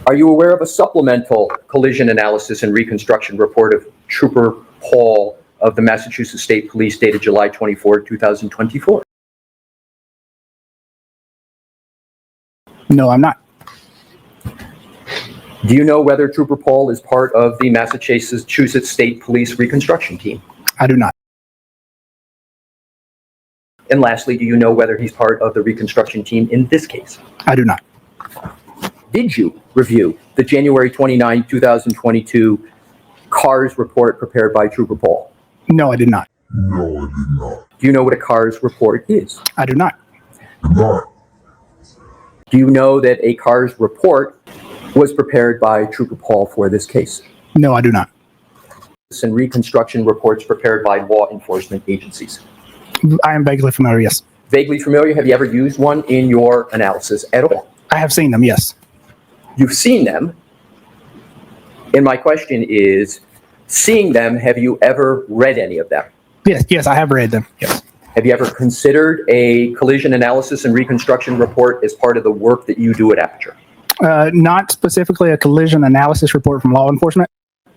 Are you aware of a supplemental collision analysis and reconstruction report of Trooper Paul of the Massachusetts State Police dated July 24, 2024? No, I'm not. Do you know whether Trooper Paul is part of the Massachusetts State Police reconstruction team? I do not. And lastly, do you know whether he's part of the reconstruction team in this case? I do not. Did you review the January 29, 2022 CARS report prepared by Trooper Paul? No, I did not. No, I did not. Do you know what a CARS report is? I do not. Not. Do you know that a CARS report was prepared by Trooper Paul for this case? No, I do not. And reconstruction reports prepared by law enforcement agencies. I am vaguely familiar, yes. Vaguely familiar? Have you ever used one in your analysis at all? I have seen them, yes. You've seen them. And my question is, seeing them, have you ever read any of them? Yes, I have read them, yes. Have you ever considered a collision analysis and reconstruction report as part of the work that you do at Aperture? Not specifically a collision analysis report from law enforcement.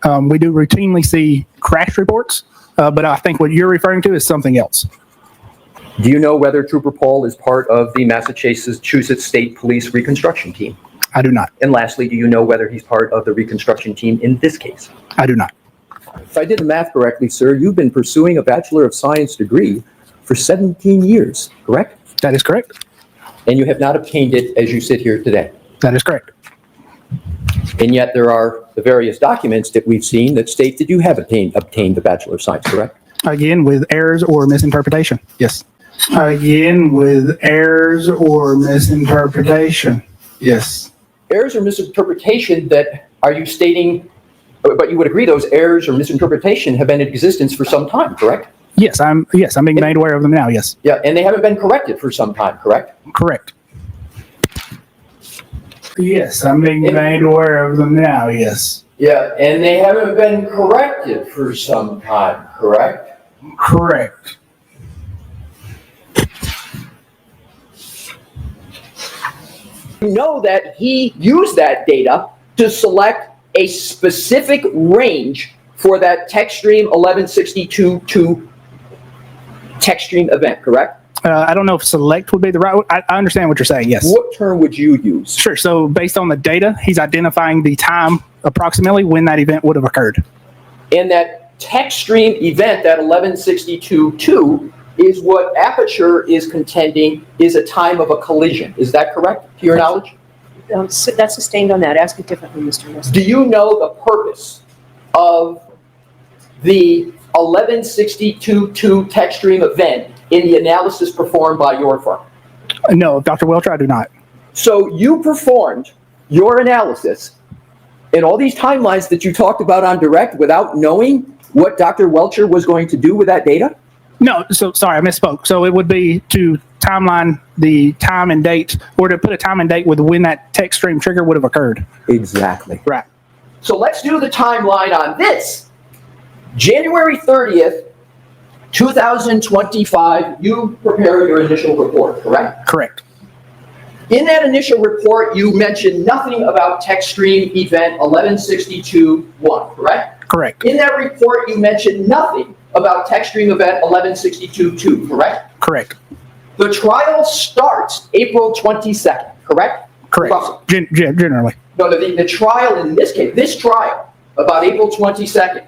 We do routinely see crash reports, but I think what you're referring to is something else. Do you know whether Trooper Paul is part of the Massachusetts State Police reconstruction team? I do not. And lastly, do you know whether he's part of the reconstruction team in this case? I do not. If I did the math correctly, sir, you've been pursuing a Bachelor of Science degree for 17 years, correct? That is correct. And you have not obtained it as you sit here today. That is correct. And yet there are the various documents that we've seen that state that you have obtained the Bachelor of Science, correct? Again, with errors or misinterpretation. Yes. Again, with errors or misinterpretation. Yes. Errors or misinterpretation that, are you stating, but you would agree those errors or misinterpretation have been in existence for some time, correct? Yes, I'm being made aware of them now, yes. Yeah, and they haven't been corrected for some time, correct? Correct. Yes, I'm being made aware of them now, yes. Yeah, and they haven't been corrected for some time, correct? Correct. You know that he used that data to select a specific range for that text stream 1162.2 text stream event, correct? I don't know if select would be the right. I understand what you're saying. Yes. What term would you use? Sure. So based on the data, he's identifying the time approximately when that event would have occurred. And that text stream event, that 1162.2, is what Aperture is contending is a time of a collision. Is that correct, to your knowledge? So that's sustained on that. Ask it differently, Mr. Wilson. Do you know the purpose of the 1162.2 text stream event in the analysis performed by your firm? No, Dr. Welcher, I do not. So you performed your analysis in all these timelines that you talked about on direct without knowing what Dr. Welcher was going to do with that data? No, so sorry, I misspoke. So it would be to timeline the time and date, or to put a time and date with when that text stream trigger would have occurred. Exactly. Right. So let's do the timeline on this. January 30th, 2025, you prepared your initial report, correct? Correct. In that initial report, you mentioned nothing about text stream event 1162.1, correct? Correct. In that report, you mentioned nothing about text stream event 1162.2, correct? Correct. The trial starts April 22nd, correct? Correct. Roughly. Generally. No, the trial in this case, this trial, about April 22nd.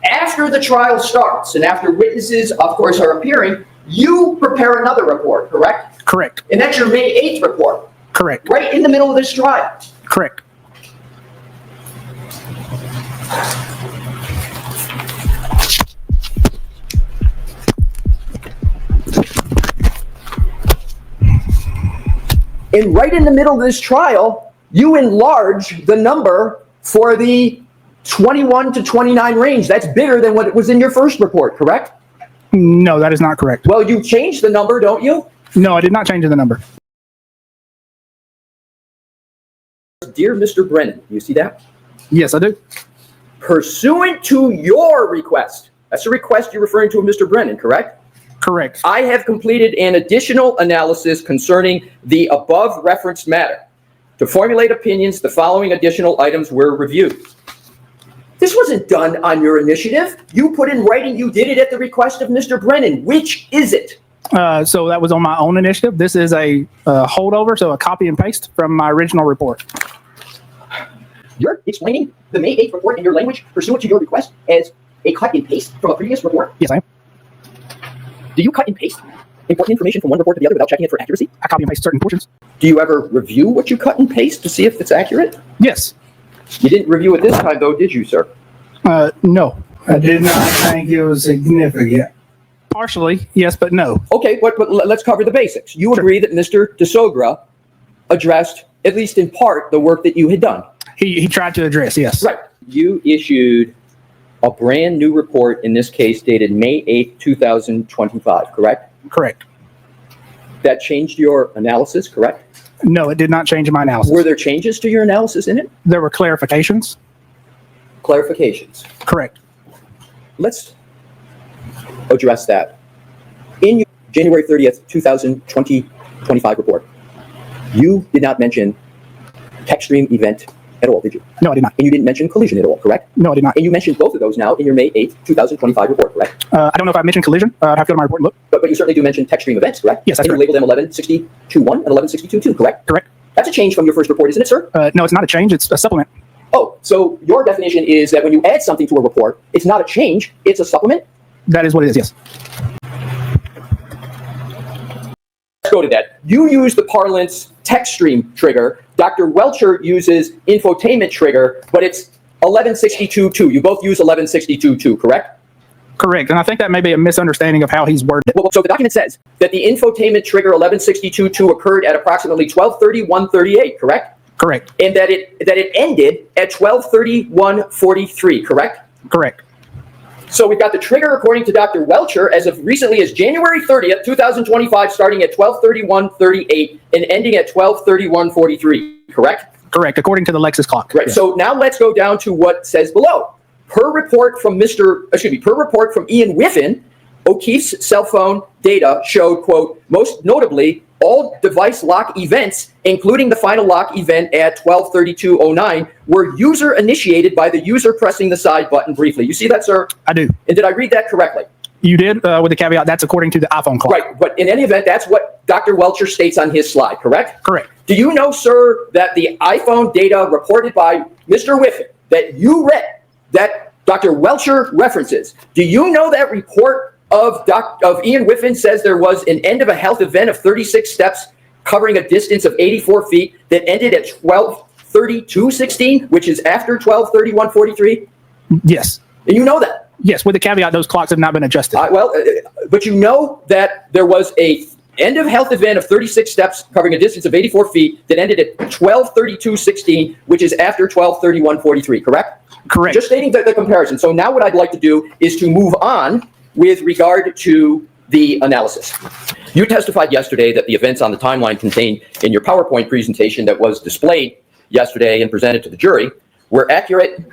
After the trial starts and after witnesses, of course, are appearing, you prepare another report, correct? Correct. And that's your May 8th report. Correct. Right in the middle of this trial. Correct. And right in the middle of this trial, you enlarge the number for the 21 to 29 range. That's bigger than what was in your first report, correct? No, that is not correct. Well, you changed the number, don't you? No, I did not change the number. Dear Mr. Brennan, you see that? Yes, I do. Pursuant to your request, that's a request you're referring to of Mr. Brennan, correct? Correct. I have completed an additional analysis concerning the above referenced matter. To formulate opinions, the following additional items were reviewed. This wasn't done on your initiative. You put in writing you did it at the request of Mr. Brennan. Which is it? So that was on my own initiative. This is a holdover, so a copy and paste from my original report. You're explaining the May 8th report in your language pursuant to your request as a cut and paste from a previous report? Yes, I am. Do you cut and paste important information from one report to the other without checking it for accuracy? I copy and paste certain portions. Do you ever review what you cut and paste to see if it's accurate? Yes. You didn't review it this time, though, did you, sir? No. I did not think it was significant. Partially, yes, but no. Okay, but let's cover the basics. You agree that Mr. DeSogra addressed, at least in part, the work that you had done? He tried to address, yes. Right. You issued a brand new report, in this case dated May 8th, 2025, correct? Correct. That changed your analysis, correct? No, it did not change my analysis. Were there changes to your analysis in it? There were clarifications. Clarifications. Correct. Let's address that. In your January 30th, 2025 report, you did not mention tech stream event at all, did you? No, I did not. And you didn't mention collision at all, correct? No, I did not. And you mentioned both of those now in your May 8th, 2025 report, correct? I don't know if I mentioned collision. I'd have to go to my report and look. But you certainly do mention tech stream events, correct? Yes, that's and you labeled them 1162.1 and 1162.2, correct? Correct. That's a change from your first report, isn't it, sir? No, it's not a change. It's a supplement. Oh, so your definition is that when you add something to a report, it's not a change, it's a supplement? That is what it is, yes. Let's go to that. You use the parlance text stream trigger. Dr. Welcher uses infotainment trigger, but it's 1162.2. You both use 1162.2, correct? Correct. And I think that may be a misunderstanding of how he's worded it. Well, so the document says that the infotainment trigger 1162.2 occurred at approximately 12:31:38, correct? Correct. And that it ended at 12:31:43, correct? Correct. So we've got the trigger, according to Dr. Welcher, as of recently as January 30th, 2025, starting at 12:31:38 and ending at 12:31:43, correct? Correct. According to the Lexus clock. Right. Yes. So now let's go down to what says below. Per report from Ian Whiffen, O'Keefe's cell phone data showed, quote, most notably, all device lock events, including the final lock event at 12:32:09, were user initiated by the user pressing the side button briefly. You see that, sir? I do. And did I read that correctly? You did, with the caveat that's according to the iPhone clock. Right. But in any event, that's what Dr. Welcher states on his slide, correct? Correct. Do you know, sir, that the iPhone data reported by Mr. Whiffen that you read, that Dr. Welcher references, do you know that report of Ian Whiffen says there was an end of a health event of 36 steps covering a distance of 84 feet that ended at 12:32:16, which is after 12:31:43? Yes. And you know that? Yes, with the caveat those clocks have not been adjusted. But you know that there was a end of health event of 36 steps covering a distance of 84 feet that ended at 12:32:16, which is after 12:31:43, correct? Correct. Just stating the comparison. So now what I'd like to do is to move on with regard to the analysis. You testified yesterday that the events on the timeline contained in your PowerPoint presentation that was displayed yesterday and presented to the jury were accurate,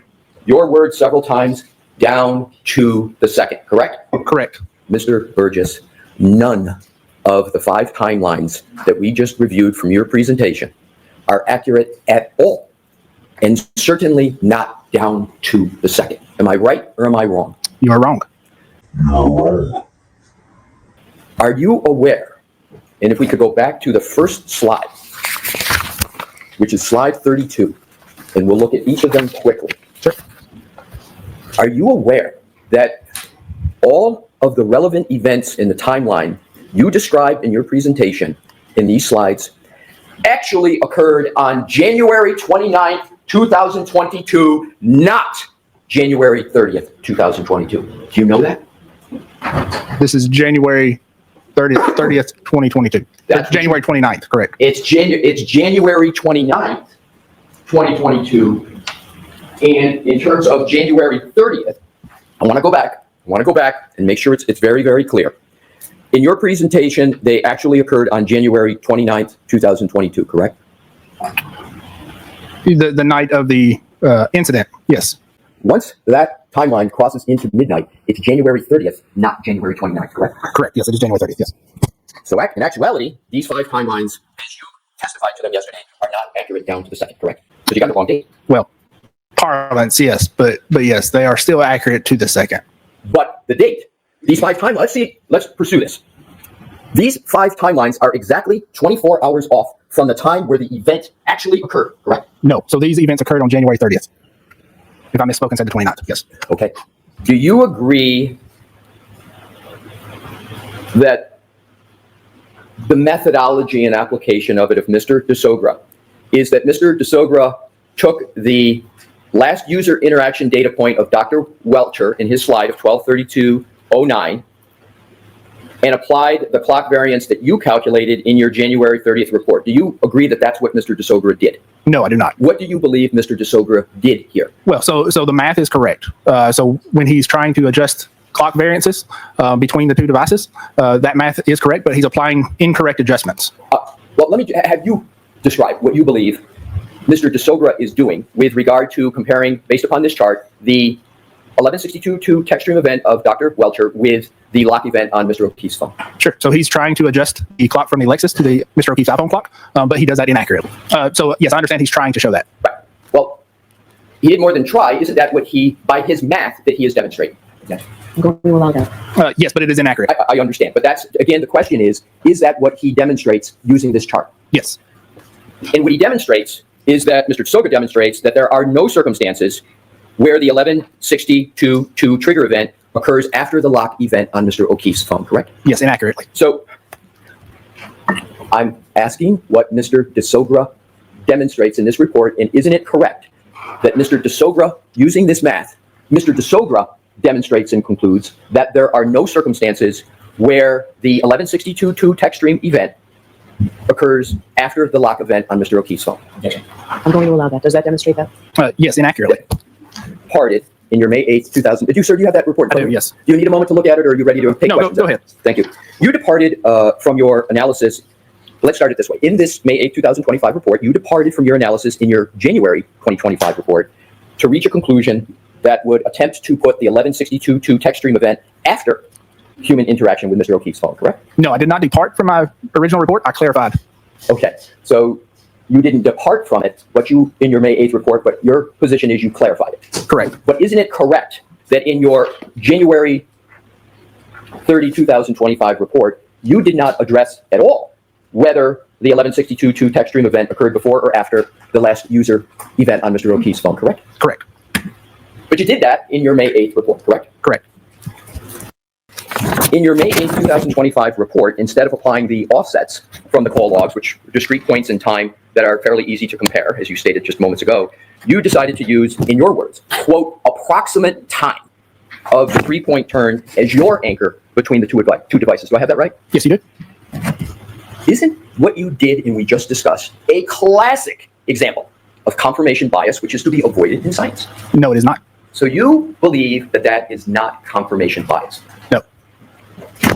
your words several times, down to the second, correct? Correct. Mr. Burgess, none of the 5 timelines that we just reviewed from your presentation are accurate at all, and certainly not down to the second. Am I right or am I wrong? You are wrong. You're wrong. Are you aware, and if we could go back to the first slide, which is slide 32, and we'll look at each of them quickly. Sure. Are you aware that all of the relevant events in the timeline you described in your presentation in these slides actually occurred on January 29th, 2022, not January 30th, 2022? Do you know that? This is January 30th, 2022. That's January 29th, correct. It's January 29th, 2022. And in terms of January 30th, I want to go back and make sure it's very, very clear. In your presentation, they actually occurred on January 29th, 2022, correct? The night of the incident, yes. Once that timeline crosses into midnight, it's January 30th, not January 29th, correct? Correct, yes, it is January 30th, yes. So in actuality, these 5 timelines, as you testified to them yesterday are not accurate down to the second, correct? Because you got the wrong date. Well, parlance, yes, but yes, they are still accurate to the second. But the date, these 5 timelines, let's pursue this. These 5 timelines are exactly 24 hours off from the time where the event actually occurred, correct? No, so these events occurred on January 30th. If I misspoke and said the 29th, yes. Okay. Do you agree that the methodology and application of it of Mr. DeSogra is that Mr. DeSogra took the last user interaction data point of Dr. Welcher in his slide of 12/32/09 and applied the clock variance that you calculated in your January 30th report? Do you agree that that's what Mr. DeSogra did? No, I do not. What do you believe Mr. DeSogra did here? Well, so the math is correct. So when he's trying to adjust clock variances between the two devices, that math is correct, but he's applying incorrect adjustments. Well, let me have you describe what you believe Mr. DeSogra is doing with regard to comparing, based upon this chart, the 1162.2 text stream event of Dr. Welcher with the lock event on Mr. O'Keefe's phone. Sure. So he's trying to adjust the clock from the Lexus to the Mr. O'Keefe's iPhone clock, but he does that inaccurately. So yes, I understand he's trying to show that. Right. Well, he did more than try. Isn't that what by his math, that he is demonstrating? Yes. I'm going to allow that. Yes, but it is inaccurate. I understand. But that's, again, the question is that what he demonstrates using this chart? Yes. And what he demonstrates is that Mr. DeSogra demonstrates that there are no circumstances where the 1162.2 trigger event occurs after the lock event on Mr. O'Keefe's phone, correct? Yes, inaccurately. So I'm asking what Mr. DeSogra demonstrates in this report, and isn't it correct that Mr. DeSogra, using this math, Mr. DeSogra demonstrates and concludes that there are no circumstances where the 1162.2 text stream event occurs after the lock event on Mr. O'Keefe's phone? I'm going to allow that. Does that demonstrate that? Yes, inaccurately. Departed in your May 8th, 2000. Did you, sir, do you have that report? I do, yes. Do you need a moment to look at it, or are you ready to take questions? Go ahead. Thank you. You departed from your analysis. Let's start it this way. In this May 8th, 2025 report, you departed from your analysis in your January 2025 report to reach a conclusion that would attempt to put the 1162.2 text stream event after human interaction with Mr. O'Keefe's phone, correct? No, I did not depart from my original report. I clarified. Okay. So you didn't depart from it, in your May 8th report, but your position is you clarified it. Correct. But isn't it correct that in your January 30, 2025 report, you did not address at all whether the 1162.2 text stream event occurred before or after the last user event on Mr. O'Keefe's phone, correct? Correct. But you did that in your May 8th report, correct? Correct. In your May 8th, 2025 report, instead of applying the offsets from the call logs, which are discrete points in time that are fairly easy to compare, as you stated just moments ago, you decided to use, in your words, quote, approximate time of the 3-point turn as your anchor between the two devices. Do I have that right? Yes, you did. Isn't what you did and we just discussed a classic example of confirmation bias, which is to be avoided in science? No, it is not. So you believe that that is not confirmation bias? No.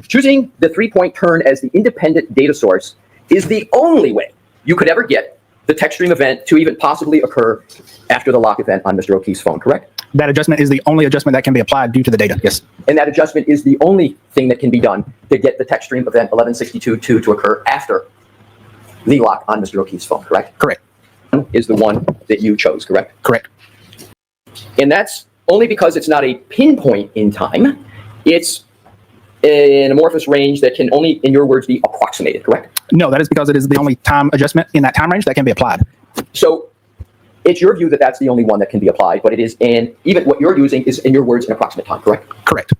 Choosing the 3-point turn as the independent data source is the only way you could ever get the text stream event to even possibly occur after the lock event on Mr. O'Keefe's phone, correct? That adjustment is the only adjustment that can be applied due to the data. Yes. And that adjustment is the only thing that can be done to get the text stream event 1162.2 to occur after the lock on Mr. O'Keefe's phone, correct? Correct. Is the one that you chose, correct? Correct. And that's only because it's not a pinpoint in time. It's an amorphous range that can only, in your words, be approximated, correct? No, that is because it is the only time adjustment in that time range that can be applied. So it's your view that that's the only one that can be applied, but it is, and even what you're using is, in your words, an approximate time, correct? Correct.